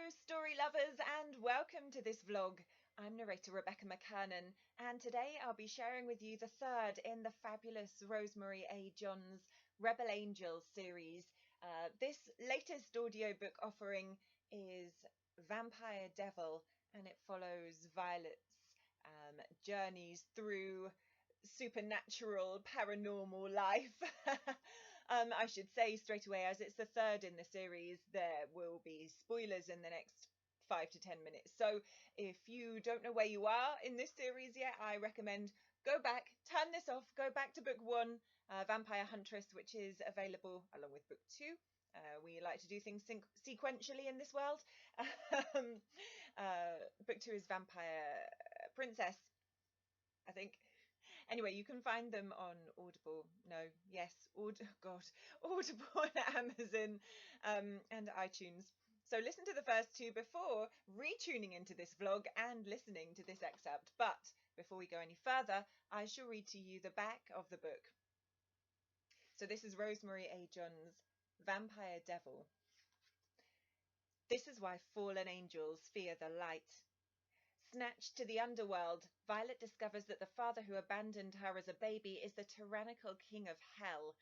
Hello story lovers and welcome to this vlog. I'm narrator Rebecca McKernan and today I'll be sharing with you the third in the fabulous Rosemary A. Johns Rebel Angels series. This latest audiobook offering is Vampire Devil and it follows Violet's journeys through supernatural paranormal life. I should say straight away, as it's the third in the series, there will be spoilers in the next 5 to 10 minutes. So if you don't know where you are in this series yet, I recommend go back, turn this off, go back to book 1, Vampire Huntress, which is available along with book 2. We like to do things sequentially in this world. Book 2 is Vampire Princess, I think. Anyway, you can find them on Audible. Audible and Amazon and iTunes. So listen to the first two before retuning into this vlog and listening to this excerpt. But before we go any further, I shall read to you the back of the book. So this is Rosemary A. Johns' Vampire Devil. This is why fallen angels fear the light. Snatched to the underworld, Violet discovers that the father who abandoned her as a baby is the tyrannical king of hell.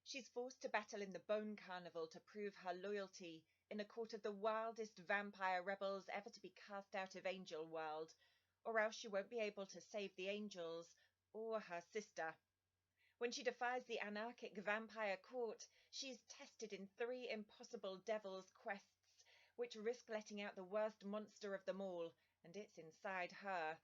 She's forced to battle in the Bone Carnival to prove her loyalty in a court of the wildest vampire rebels ever to be cast out of Angel World, or else she won't be able to save the angels or her sister. When she defies the anarchic vampire court, she is tested in 3 impossible devil's quests, which risk letting out the worst monster of them all, and it's inside her.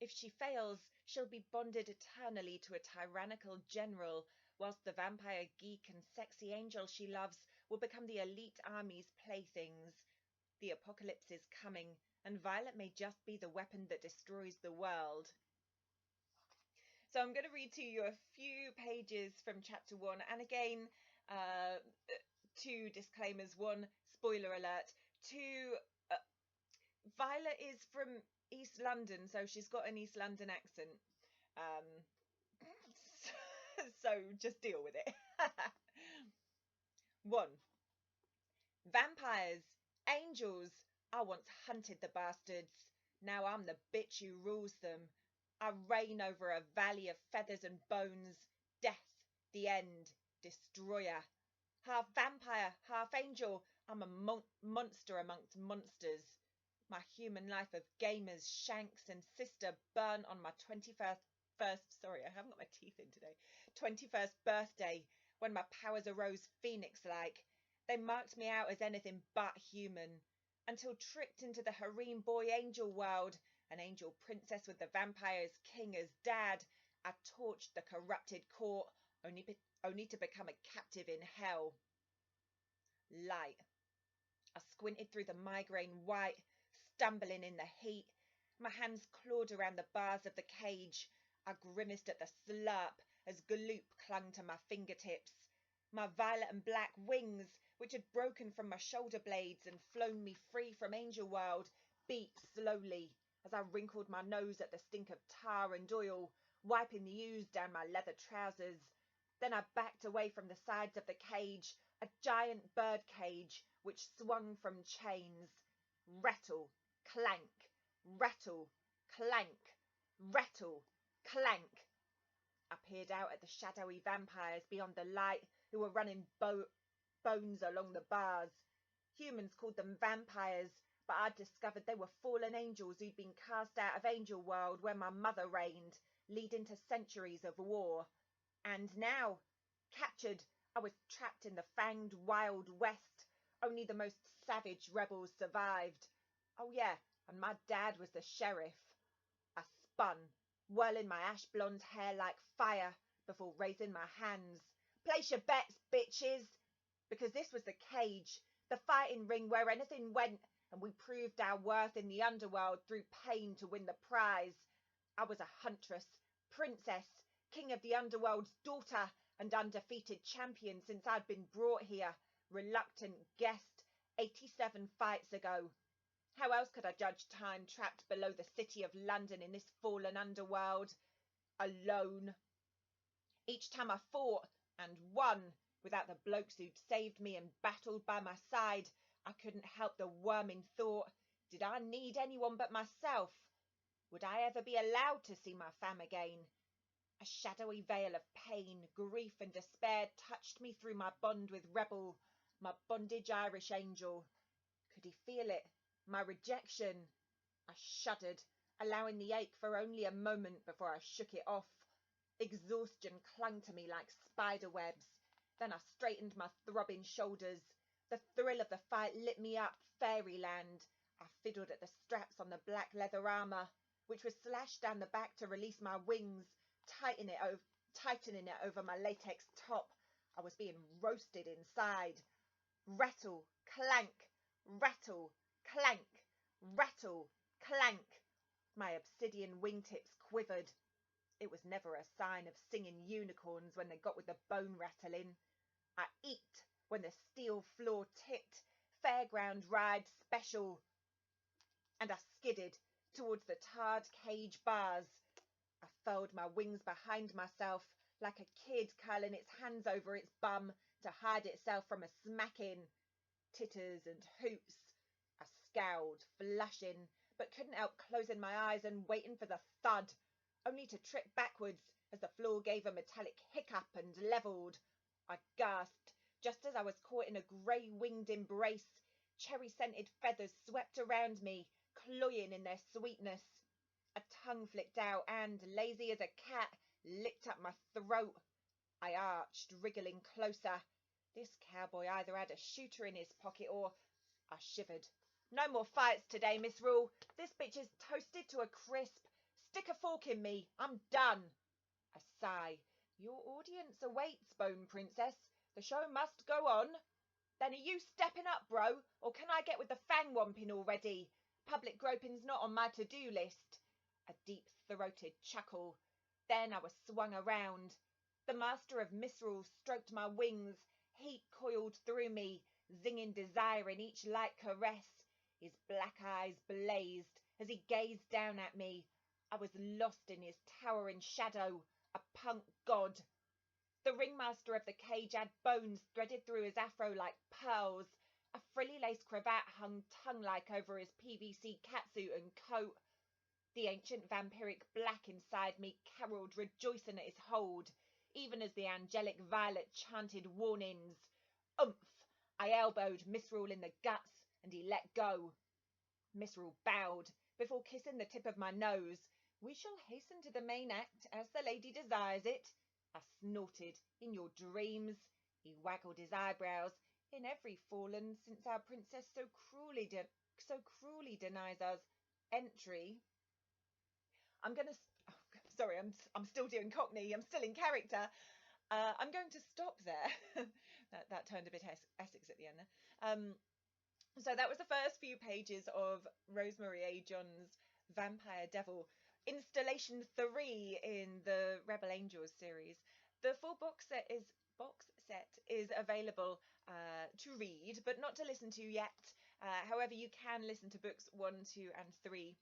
If she fails, she'll be bonded eternally to a tyrannical general, whilst the vampire geek and sexy angel she loves will become the elite army's playthings. The apocalypse is coming, and Violet may just be the weapon that destroys the world. So I'm going to read to you a few pages from chapter 1, and again, 2 disclaimers. 1, spoiler alert. 2, Violet is from East London, so she's got an East London accent. So just deal with it. 1. Vampires, angels. I once hunted the bastards. Now I'm the bitch who rules them. I reign over a valley of feathers and bones. Death, the end, destroyer. Half vampire, half angel. I'm a monster amongst monsters. My human life of gamers, shanks and sister burnt on my 21st birthday, when my powers arose phoenix-like. They marked me out as anything but human, until tricked into the harem boy angel world, an angel princess with the vampire's king as dad, I torched the corrupted court, only to become a captive in hell. Light. I squinted through the migraine white, stumbling in the heat. My hands clawed around the bars of the cage. I grimaced at the slurp as Gloop clung to my fingertips. My violet and black wings, which had broken from my shoulder blades and flown me free from Angel World, beat slowly as I wrinkled my nose at the stink of tar and oil, wiping the ooze down my leather trousers. Then I backed away from the sides of the cage, a giant bird cage which swung from chains. Rattle, clank, rattle, clank, rattle, clank. I peered out at the shadowy vampires beyond the light who were running bones along the bars. Humans called them vampires, but I'd discovered they were fallen angels who'd been cast out of Angel World where my mother reigned, leading to centuries of war. And now, captured, I was trapped in the fanged Wild West. Only the most savage rebels survived. Oh yeah, and my dad was the sheriff. I spun, whirling my ash blonde hair like fire before raising my hands. Place your bets, bitches! Because this was the cage, the fighting ring where anything went, and we proved our worth in the underworld through pain to win the prize. I was a huntress, princess, king of the underworld's daughter, and undefeated champion since I'd been brought here, reluctant guest, 87 fights ago. How else could I judge time trapped below the city of London in this fallen underworld? Alone. Each time I fought and won, without the blokes who'd saved me and battled by my side, I couldn't help the worming thought, did I need anyone but myself? Would I ever be allowed to see my fam again? A shadowy veil of pain, grief and despair touched me through my bond with Rebel, my bondage Irish angel. Could he feel it? My rejection? I shuddered, allowing the ache for only a moment before I shook it off. Exhaustion clung to me like spider webs. Then I straightened my throbbing shoulders. The thrill of the fight lit me up, fairyland. I fiddled at the straps on the black leather armour, which was slashed down the back to release my wings, tightening it over my latex top. I was being roasted inside. Rattle, clank, rattle, clank, rattle, clank. My obsidian wingtips quivered. It was never a sign of singing unicorns when they got with the bone rattling. I eeked when the steel floor tipped, fairground ride special, and I skidded towards the tarred cage bars. I furled my wings behind myself like a kid curling its hands over its bum to hide itself from a smacking. Titters and hoots. I scowled, flushing, but couldn't help closing my eyes and waiting for the thud, only to trip backwards as the floor gave a metallic hiccup and levelled. I gasped just as I was caught in a grey-winged embrace. Cherry-scented feathers swept around me, cloying in their sweetness. A tongue flicked out and, lazy as a cat, licked up my throat. I arched, wriggling closer. This cowboy either had a shooter in his pocket or... I shivered. No more fights today, Miss Rule. This bitch is toasted to a crisp. Stick a fork in me. I'm done. A sigh. Your audience awaits, Bone Princess. The show must go on. Then are you stepping up, bro? Or can I get with the fang-womping already? Public groping's not on my to-do list. A deep-throated chuckle. Then I was swung around. The master of Misrule stroked my wings. Heat coiled through me, zinging desire in each light caress. His black eyes blazed as he gazed down at me. I was lost in his towering shadow, a punk god. The ringmaster of the cage had bones threaded through his afro like pearls. A frilly-laced cravat hung tongue-like over his PVC catsuit and coat. The ancient vampiric black inside me caroled, rejoicing at his hold, even as the angelic violet chanted warnings. Oomph! I elbowed Misrule in the guts, and he let go. Misrule bowed, before kissing the tip of my nose. We shall hasten to the main act, as the lady desires it. I snorted. In your dreams. He waggled his eyebrows. In every fallen, since our princess so cruelly denies us entry. Sorry, I'm still doing Cockney. I'm still in character. I'm going to stop there. that turned a bit Essex at the end there. So that was the first few pages of Rosemary A. John's Vampire Devil, installation 3 in the Rebel Angels series. The full box set is available to read, but not to listen to yet. However, you can listen to books 1, 2, and 3.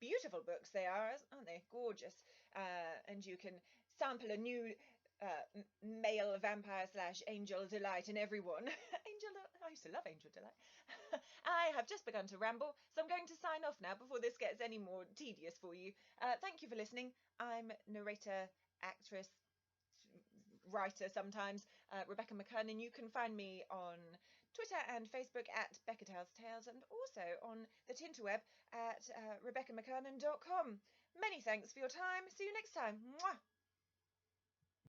Beautiful books they are, aren't they? Gorgeous. And you can sample a new male vampire / angel delight in everyone. I used to love Angel Delight. I have just begun to ramble, so I'm going to sign off now before this gets any more tedious for you. Thank you for listening. I'm narrator, actress, writer sometimes, Rebecca McKernan. You can find me on Twitter and Facebook at Becca Tells Tales, and also on the Tinterweb at RebeccaMcKernan.com. Many thanks for your time. See you next time. Mwah!